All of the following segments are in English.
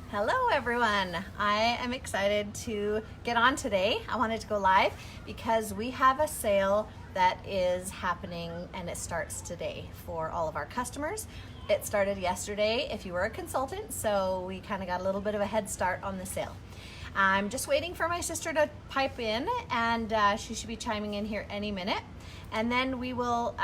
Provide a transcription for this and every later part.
Hello everyone. I am excited to get on today. I wanted to go live because we have a sale that is happening and it starts today for all of our customers. It started yesterday if you were a consultant, so we kind of got a little bit of a head start on the sale. I'm just waiting for my sister to pipe in and she should be chiming in here any minute. And then we will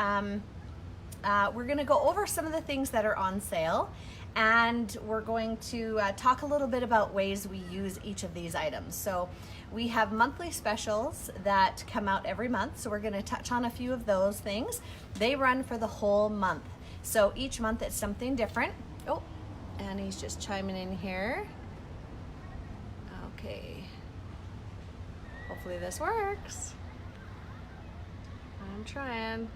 we're going to go over some of the things that are on sale, and we're going to talk a little bit about ways we use each of these items. So we have monthly specials that come out every month, so we're going to touch on a few of those things. They run for the whole month, so each month it's something different. Oh, Annie's just chiming in here. Okay, hopefully this works. I'm trying.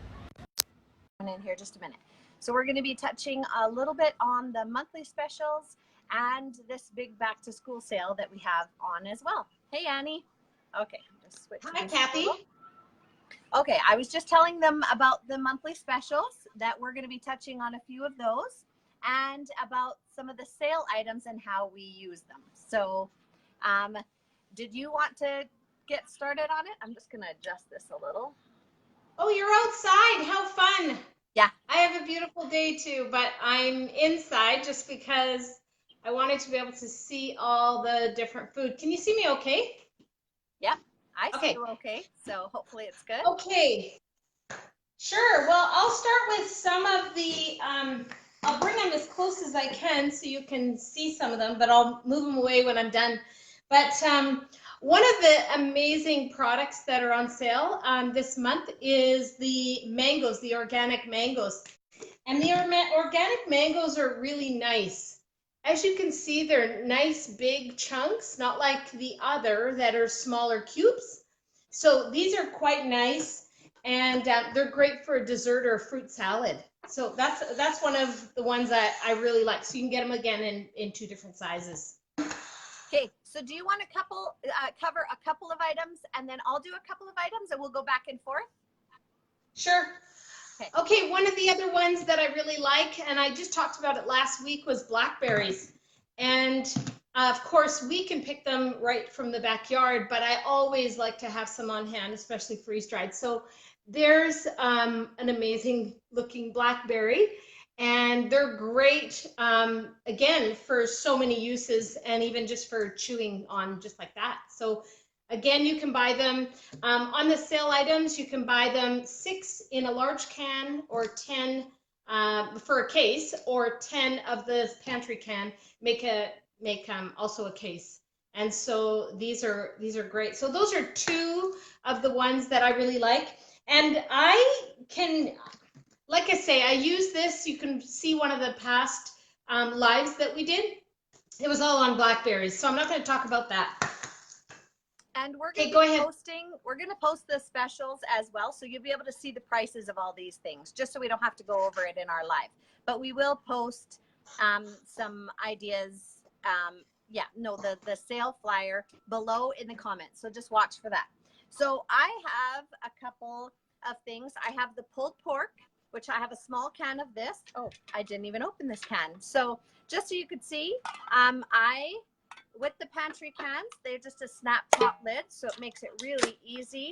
In here just a minute. So we're going to be touching a little bit on the monthly specials and this big back to school sale that we have on as well. Hey Annie. Okay, just switch. Hi Kathy. Okay, I was just telling them about the monthly specials that we're going to be touching on a few of those and about some of the sale items and how we use them. So did you want to get started on it? I'm just going to adjust this a little. Oh, you're outside. How fun. Yeah. I have a beautiful day too, but I'm inside just because I wanted to be able to see all the different food. Can you see me okay? Yep, I see you okay. So hopefully it's good. Okay. Sure. Well, I'll start with some of the, I'll bring them as close as I can so you can see some of them, but I'll move them away when I'm done. But one of the amazing products that are on sale this month is the mangoes, the organic mangoes. And the organic mangoes are really nice. As you can see, they're nice big chunks, not like the other that are smaller cubes. So these are quite nice, and they're great for a dessert or a fruit salad. So that's one of the ones that I really like. So you can get them again in two different sizes. Okay, so do you want to cover a couple of items, and then I'll do a couple of items and we'll go back and forth? Sure. Okay, one of the other ones that I really like, and I just talked about it last week, was blackberries. And of course, we can pick them right from the backyard, but I always like to have some on hand, especially freeze-dried. So there's an amazing looking blackberry. And they're great, again, for so many uses, and even just for chewing on just like that. So again, you can buy them on the sale items. You can buy them 6 in a large can, or 10 for a case, or 10 of the pantry can. Make also a case. And so these are great. So those are two of the ones that I really like. And I can, like I say, I use this. You can see one of the past lives that we did. It was all on blackberries, so I'm not going to talk about that. And we're going to be posting, we're going to post the specials as well, so you'll be able to see the prices of all these things, just so we don't have to go over it in our live. But we will post some ideas, the sale flyer below in the comments, so just watch for that. So I have a couple of things. I have the pulled pork, which I have a small can of this. Oh, I didn't even open this can. So just so you could see, with the pantry cans, they're just a snap top lid, so it makes it really easy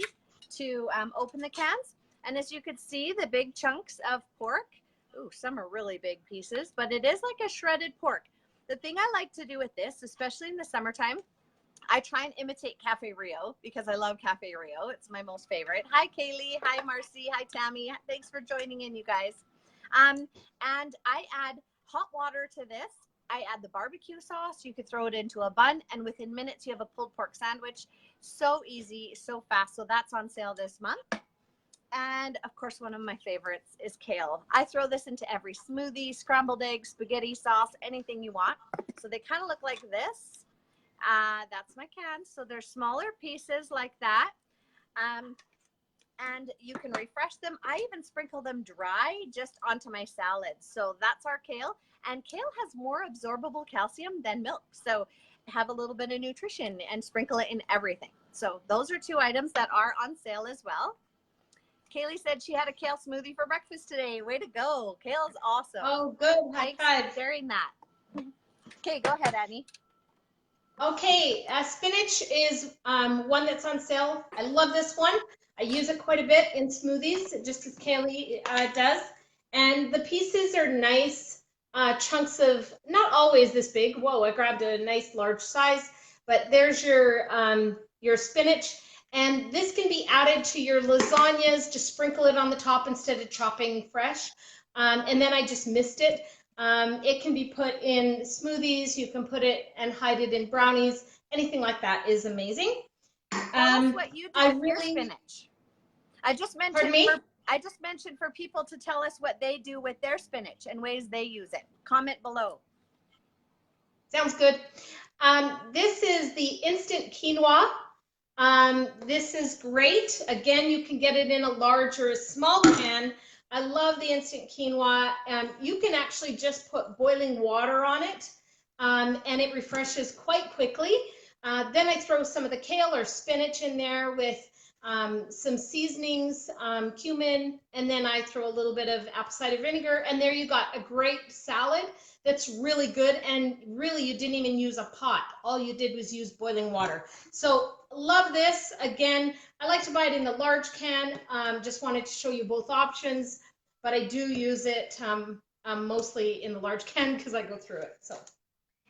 to open the cans. And as you could see, the big chunks of pork, ooh, some are really big pieces, but it is like a shredded pork. The thing I like to do with this, especially in the summertime, I try and imitate Cafe Rio because I love Cafe Rio. It's my most favorite. Hi, Kaylee. Hi, Marcy. Hi, Tammy. Thanks for joining in, you guys. And I add hot water to this. I add the barbecue sauce. You could throw it into a bun, and within minutes, you have a pulled pork sandwich. So easy, so fast. So that's on sale this month. And of course, one of my favorites is kale. I throw this into every smoothie, scrambled eggs, spaghetti sauce, anything you want. So they kind of look like this. That's my can. So they're smaller pieces like that. And you can refresh them. I even sprinkle them dry just onto my salad. So that's our kale. And kale has more absorbable calcium than milk. So have a little bit of nutrition and sprinkle it in everything. So those are two items that are on sale as well. Kaylee said she had a kale smoothie for breakfast today. Way to go. Kale's awesome. Oh, good. High five. Thanks for sharing that. Okay, go ahead, Annie. Okay, spinach is one that's on sale. I love this one. I use it quite a bit in smoothies, just as Kaylee does. And the pieces are nice chunks of, not always this big. Whoa, I grabbed a nice large size. But there's your spinach. And this can be added to your lasagnas. Just sprinkle it on the top instead of chopping fresh. And then I just missed it. It can be put in smoothies. You can put it and hide it in brownies. Anything like that is amazing. Tell us what you do with your spinach. I just mentioned for people to tell us what they do with their spinach and ways they use it. Comment below. Sounds good. This is the instant quinoa. This is great. Again, you can get it in a large or a small can. I love the instant quinoa. You can actually just put boiling water on it, and it refreshes quite quickly. Then I throw some of the kale or spinach in there with some seasonings, cumin, and then I throw a little bit of apple cider vinegar, and there you got a great salad that's really good. And really, you didn't even use a pot. All you did was use boiling water. So love this. Again, I like to buy it in the large can. Just wanted to show you both options, but I do use it mostly in the large can because I go through it. So.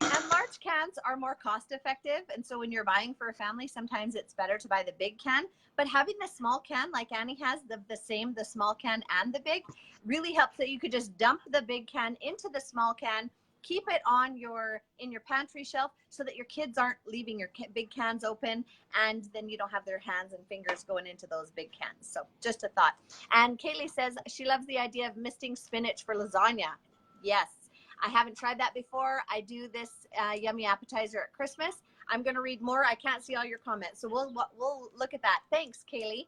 And large cans are more cost effective. And so when you're buying for a family, sometimes it's better to buy the big can. But having the small can, like Annie has, the small can and the big, really helps that you could just dump the big can into the small can, keep it on in your pantry shelf so that your kids aren't leaving your big cans open, and then you don't have their hands and fingers going into those big cans. So just a thought. And Kaylee says she loves the idea of misting spinach for lasagna. Yes. I haven't tried that before. I do this yummy appetizer at Christmas. I'm going to read more. I can't see all your comments, so we'll look at that. Thanks, Kaylee.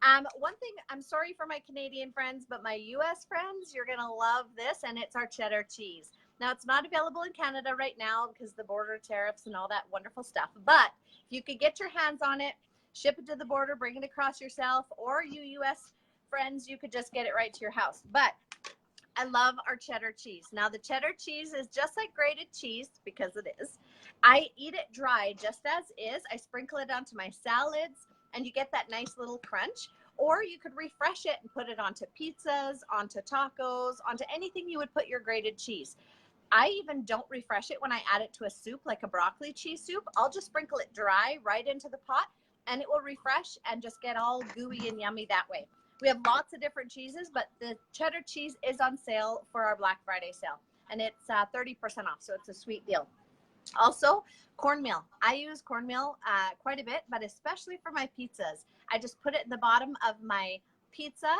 One thing, I'm sorry for my Canadian friends, but my U.S. friends, you're going to love this, and it's our cheddar cheese. Now, it's not available in Canada right now because the border tariffs and all that wonderful stuff, but if you could get your hands on it, ship it to the border, bring it across yourself, or you U.S. friends, you could just get it right to your house. But I love our cheddar cheese. Now, the cheddar cheese is just like grated cheese, because it is. I eat it dry just as is. I sprinkle it onto my salads, and you get that nice little crunch. Or you could refresh it and put it onto pizzas, onto tacos, onto anything you would put your grated cheese. I even don't refresh it when I add it to a soup, like a broccoli cheese soup. I'll just sprinkle it dry right into the pot, and it will refresh and just get all gooey and yummy that way. We have lots of different cheeses, but the cheddar cheese is on sale for our Black Friday sale, and it's 30% off, so it's a sweet deal. Also, cornmeal. I use cornmeal quite a bit, but especially for my pizzas. I just put it in the bottom of my pizza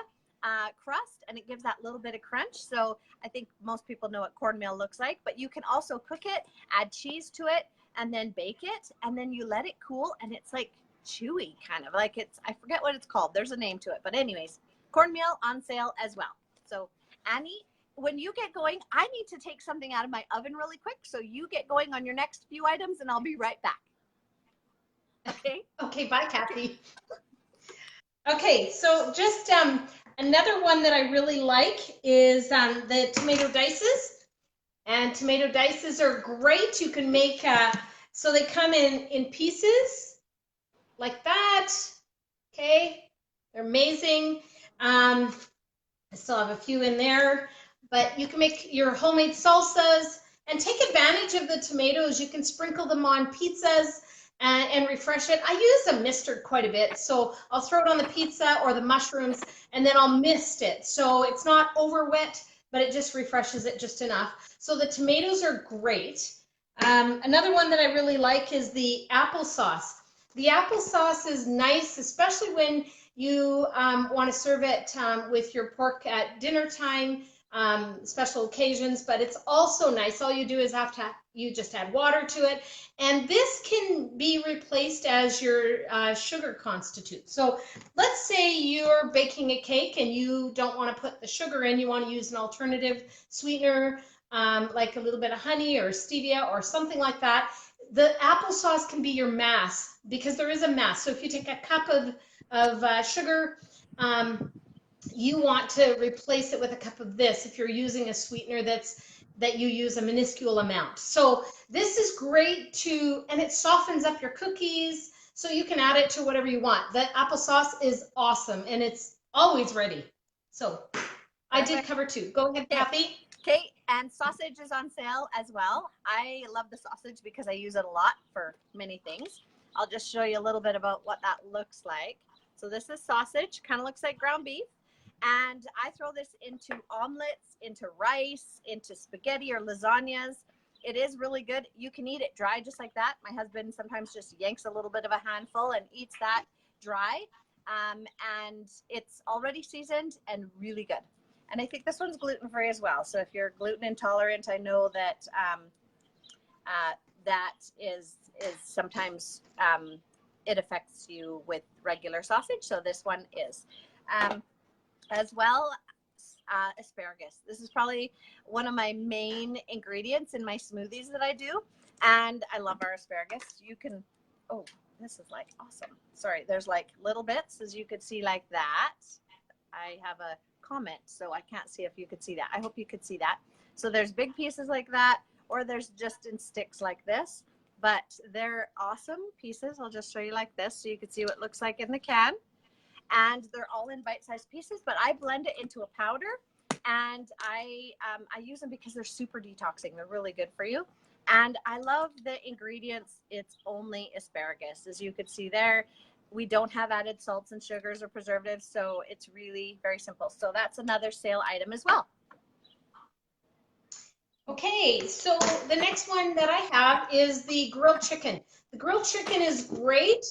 crust, and it gives that little bit of crunch. So I think most people know what cornmeal looks like, but you can also cook it, add cheese to it, and then bake it, and then you let it cool, and it's like chewy, kind of like I forget what it's called. There's a name to it, but anyways, cornmeal on sale as well. So Annie, when you get going, I need to take something out of my oven really quick. So you get going on your next few items, and I'll be right back. Okay. Okay. Bye, Kathy. Okay. So just another one that I really like is the tomato dices. And tomato dices are great. You can make so they come in pieces like that. Okay, they're amazing. I still have a few in there, but you can make your homemade salsas and take advantage of the tomatoes. You can sprinkle them on pizzas and refresh it. I use a mustard quite a bit, so I'll throw it on the pizza or the mushrooms, and then I'll mist it. So it's not over wet, but it just refreshes it just enough. So the tomatoes are great. Another one that I really like is the applesauce. The applesauce is nice, especially when you want to serve it with your pork at dinner time, special occasions, but it's also nice. All you do is you just add water to it. And this can be replaced as your sugar constitute. So let's say you're baking a cake and you don't want to put the sugar in, you want to use an alternative sweetener, like a little bit of honey or stevia or something like that. The applesauce can be your mass, because there is a mass. So if you take a cup of sugar, you want to replace it with a cup of this if you're using a sweetener that's that you use a minuscule amount. So this is great to, and it softens up your cookies, so you can add it to whatever you want. The applesauce is awesome, and it's always ready. So I did cover 2. Go ahead, Kathy. Okay, and sausage is on sale as well. I love the sausage because I use it a lot for many things. I'll just show you a little bit about what that looks like. So this is sausage, kind of looks like ground beef. And I throw this into omelets, into rice, into spaghetti or lasagnas. It is really good. You can eat it dry just like that. My husband sometimes just yanks a little bit of a handful and eats that dry. And it's already seasoned and really good. And I think this one's gluten-free as well. So if you're gluten intolerant, I know that that is sometimes it affects you with regular sausage. So this one is. As well, asparagus. This is probably one of my main ingredients in my smoothies that I do. And I love our asparagus. You can, oh, this is like awesome. Sorry, there's like little bits, as you could see like that. I have a comment, so I can't see if you could see that. I hope you could see that. So there's big pieces like that, or there's just in sticks like this. But they're awesome pieces. I'll just show you like this so you can see what it looks like in the can. And they're all in bite-sized pieces, but I blend it into a powder, and I use them because they're super detoxing. They're really good for you. And I love the ingredients. It's only asparagus. As you could see there, we don't have added salts and sugars or preservatives, so it's really very simple. So that's another sale item as well. Okay, so the next one that I have is the grilled chicken. The grilled chicken is great.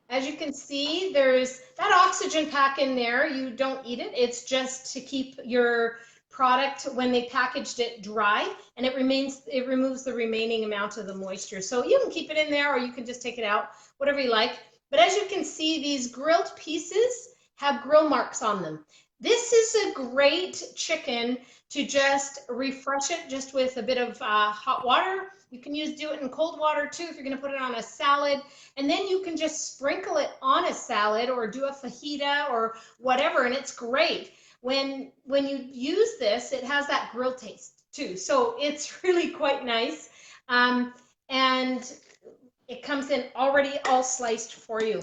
As you can see, there's that oxygen pack in there. You don't eat it. It's just to keep your product, when they packaged it, dry, and it removes the remaining amount of the moisture. So you can keep it in there, or you can just take it out, whatever you like. But as you can see, these grilled pieces have grill marks on them. This is a great chicken to just refresh it just with a bit of hot water. You can do it in cold water too if you're going to put it on a salad. And then you can just sprinkle it on a salad or do a fajita or whatever, and it's great. When you use this, it has that grill taste too. So it's really quite nice. And it comes in already all sliced for you.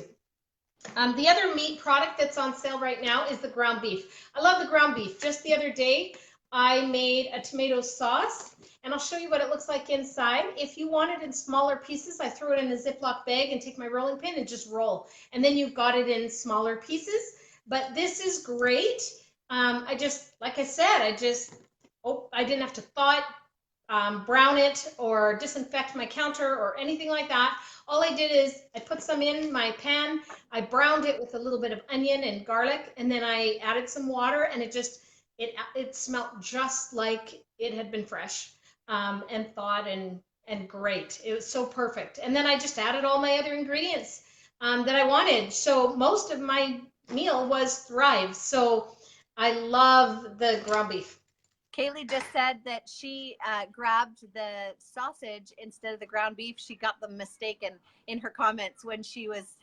The other meat product that's on sale right now is the ground beef. I love the ground beef. Just the other day, I made a tomato sauce, and I'll show you what it looks like inside. If you want it in smaller pieces, I throw it in a Ziploc bag and take my rolling pin and just roll. And then you've got it in smaller pieces. But this is great. I just, like I said, I didn't have to thaw it, brown it, or disinfect my counter or anything like that. All I did is I put some in my pan, I browned it with a little bit of onion and garlic, and then I added some water, and it smelled just like it had been fresh and thawed and great. It was so perfect. And then I just added all my other ingredients that I wanted. So most of my meal was Thrive. So I love the ground beef. Kaylee just said that she grabbed the sausage instead of the ground beef. She got them mistaken in her comments when she was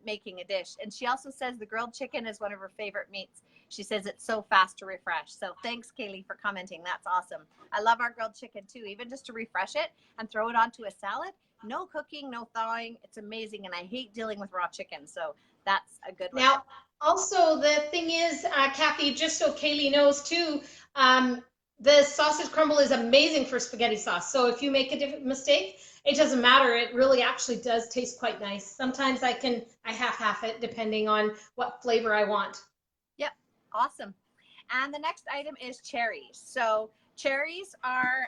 making a dish. And she also says the grilled chicken is one of her favorite meats. She says it's so fast to refresh. So thanks, Kaylee, for commenting. That's awesome. I love our grilled chicken too, even just to refresh it and throw it onto a salad. No cooking, no thawing. It's amazing. And I hate dealing with raw chicken. So that's a good one. Now, also the thing is, Kathy, just so Kaylee knows too, the sausage crumble is amazing for spaghetti sauce. So if you make a different mistake, it doesn't matter. It really actually does taste quite nice. Sometimes I half it depending on what flavor I want. Yep. Awesome. And the next item is cherries. So cherries are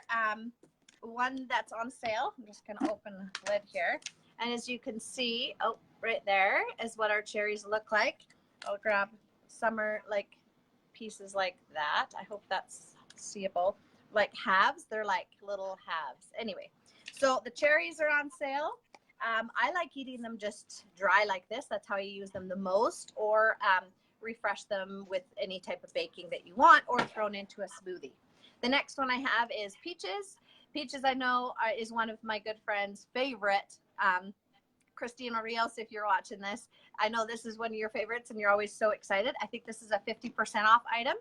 one that's on sale. I'm just going to open the lid here. And as you can see, oh, right there is what our cherries look like. I'll grab summer like pieces like that. I hope that's seeable. Like halves, they're like little halves. Anyway, so the cherries are on sale. I like eating them just dry like this. That's how you use them the most, or refresh them with any type of baking that you want, or thrown into a smoothie. The next one I have is peaches. Peaches, I know, is one of my good friend's favorite Christina Rios, if you're watching this, I know this is one of your favorites and you're always so excited. I think this is a 50% off item.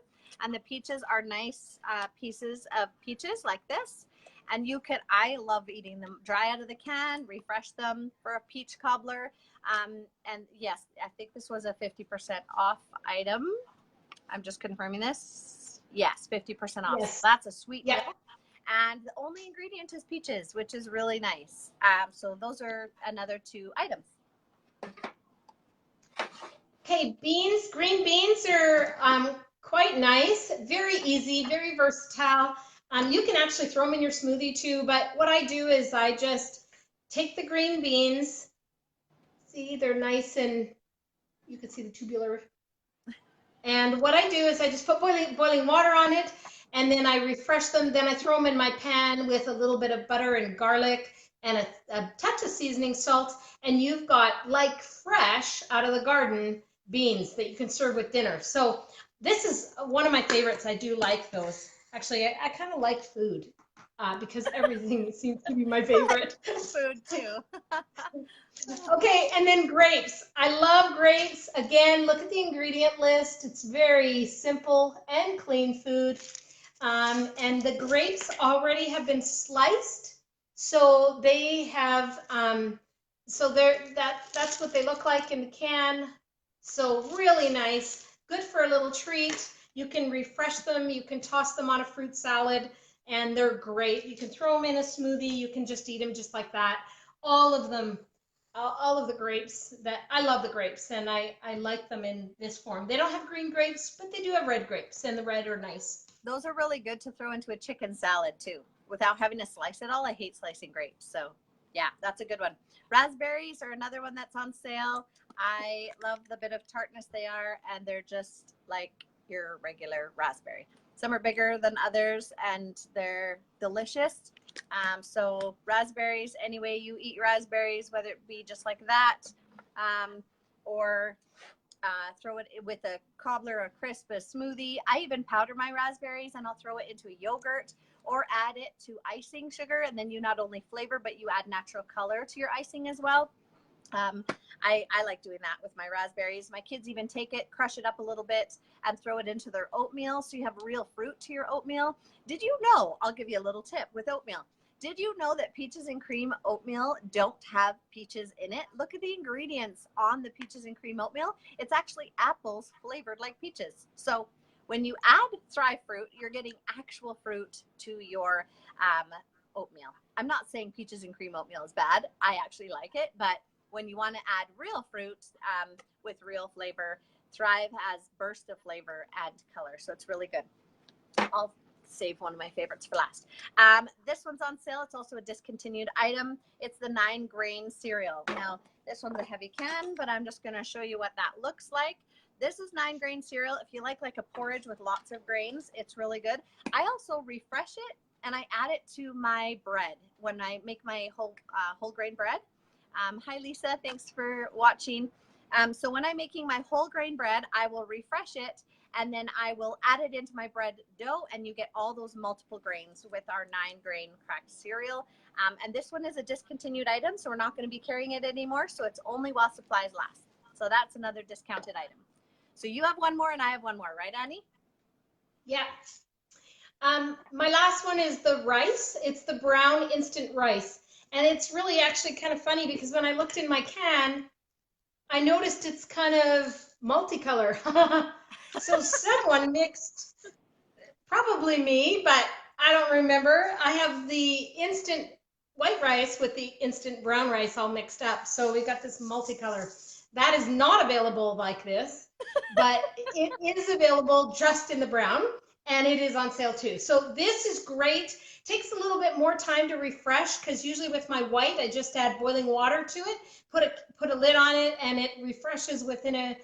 And the peaches are nice pieces of peaches like this. And you could, I love eating them dry out of the can, refresh them for a peach cobbler. And yes, I think this was a 50% off item. I'm just confirming this. Yes, 50% off. Yes. So that's a sweet deal. And the only ingredient is peaches, which is really nice. So those are another 2 items. Okay, beans, green beans are quite nice, very easy, very versatile. You can actually throw them in your smoothie too, but what I do is I just take the green beans. See, they're nice and you can see the tubular. And what I do is I just put boiling water on it, and then I refresh them. Then I throw them in my pan with a little bit of butter and garlic and a touch of seasoning salt, and you've got like fresh out of the garden beans that you can serve with dinner. So this is one of my favorites. I do like those. Actually, I kind of like food because everything seems to be my favorite. Food too. Okay, and then grapes. I love grapes. Again, look at the ingredient list. It's very simple and clean food. And the grapes already have been sliced, so they have so that's what they look like in the can. So really nice, good for a little treat. You can refresh them, you can toss them on a fruit salad, and they're great. You can throw them in a smoothie, you can just eat them just like that. All of them, all of the grapes, that I love the grapes, and I like them in this form. They don't have green grapes, but they do have red grapes, and the red are nice. Those are really good to throw into a chicken salad too, without having to slice it all. I hate slicing grapes, so yeah, that's a good one. Raspberries are another one that's on sale. I love the bit of tartness they are, and they're just like your regular raspberry. Some are bigger than others, and they're delicious. So raspberries, any way you eat raspberries, whether it be just like that, or throw it with a cobbler, a crisp, a smoothie. I even powder my raspberries and I'll throw it into a yogurt or add it to icing sugar. And then you not only flavor, but you add natural color to your icing as well. I like doing that with my raspberries. My kids even take it, crush it up a little bit, and throw it into their oatmeal. So you have real fruit to your oatmeal. Did you know, I'll give you a little tip with oatmeal. Did you know that peaches and cream oatmeal don't have peaches in it? Look at the ingredients on the peaches and cream oatmeal. It's actually apples flavored like peaches. So when you add Thrive fruit, you're getting actual fruit to your oatmeal. I'm not saying peaches and cream oatmeal is bad. I actually like it, but when you want to add real fruit with real flavor, Thrive has burst of flavor and color. So it's really good. I'll save one of my favorites for last. This one's on sale. It's also a discontinued item. It's the 9-grain cereal. Now, this one's a heavy can, but I'm just going to show you what that looks like. This is 9-grain cereal. If you like a porridge with lots of grains, it's really good. I also refresh it and I add it to my bread when I make my whole grain bread. Hi, Lisa. Thanks for watching. So when I'm making my whole grain bread, I will refresh it and then I will add it into my bread dough, and you get all those multiple grains with our 9-grain cracked cereal. And this one is a discontinued item, so we're not going to be carrying it anymore. So it's only while supplies last. So that's another discounted item. So you have one more and I have one more, right, Annie? Yeah. My last one is the rice. It's the brown instant rice. And it's really actually kind of funny because when I looked in my can, I noticed it's kind of multicolor. So someone mixed, probably me, but I don't remember. I have the instant white rice with the instant brown rice all mixed up. So we got this multicolor. That is not available like this, but it is available just in the brown, and it is on sale too. So this is great. Takes a little bit more time to refresh because usually with my white, I just add boiling water to it, put a lid on it, and it refreshes within a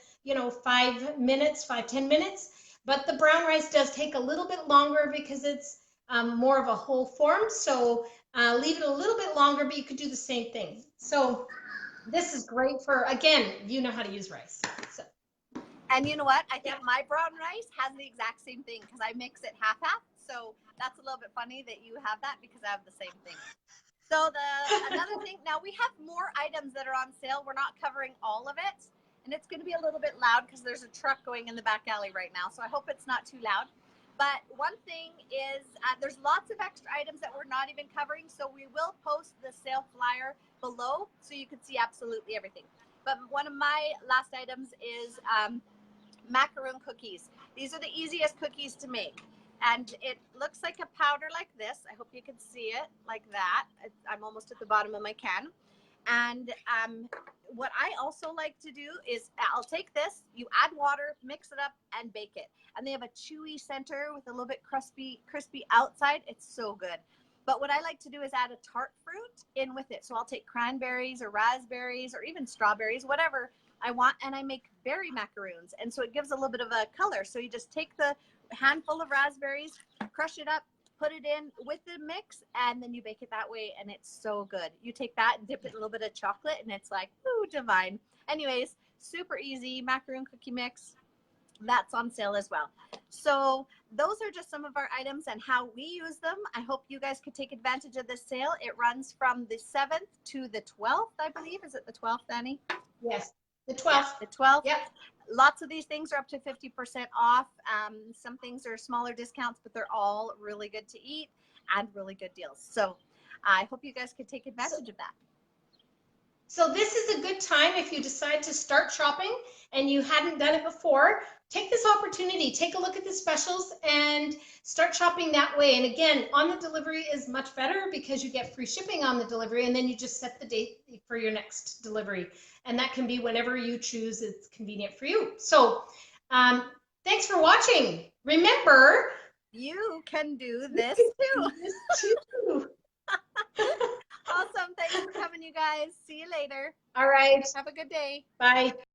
5 minutes, 5-10 minutes. But the brown rice does take a little bit longer because it's more of a whole form. So leave it a little bit longer, but you could do the same thing. So this is great for, again, you know how to use rice. So. And you know what? I think my brown rice has the exact same thing because I mix it half-half. So that's a little bit funny that you have that because I have the same thing. So another thing, now we have more items that are on sale. We're not covering all of it, and it's going to be a little bit loud because there's a truck going in the back alley right now. So I hope it's not too loud. But one thing is there's lots of extra items that we're not even covering. So we will post the sale flyer below so you can see absolutely everything. But one of my last items is macaroon cookies. These are the easiest cookies to make. And it looks like a powder like this. I hope you can see it like that. I'm almost at the bottom of my can. And what I also like to do is I'll take this, you add water, mix it up, and bake it. And they have a chewy center with a little bit crispy outside. It's so good. But what I like to do is add a tart fruit in with it. So I'll take cranberries or raspberries or even strawberries, whatever I want, and I make berry macaroons. And so it gives a little bit of a color. So you just take the handful of raspberries, crush it up, put it in with the mix, and then you bake it that way, and it's so good. You take that and dip it in a little bit of chocolate, and it's like, ooh, divine. Anyways, super easy macaroon cookie mix. That's on sale as well. So those are just some of our items and how we use them. I hope you guys could take advantage of this sale. It runs from the 7th to the 12th, I believe. Is it the 12th, Annie? Yes, the 12th. Yeah, the 12th. Yep. Lots of these things are up to 50% off. Some things are smaller discounts, but they're all really good to eat and really good deals. So I hope you guys could take advantage of that. So this is a good time if you decide to start shopping and you hadn't done it before. Take this opportunity, take a look at the specials and start shopping that way. And again, on the delivery is much better because you get free shipping on the delivery, and then you just set the date for your next delivery. And that can be whenever you choose, it's convenient for you. So thanks for watching. Remember, you can do this too. Awesome. Thanks for coming, you guys. See you later. All right. Have a good day. Bye.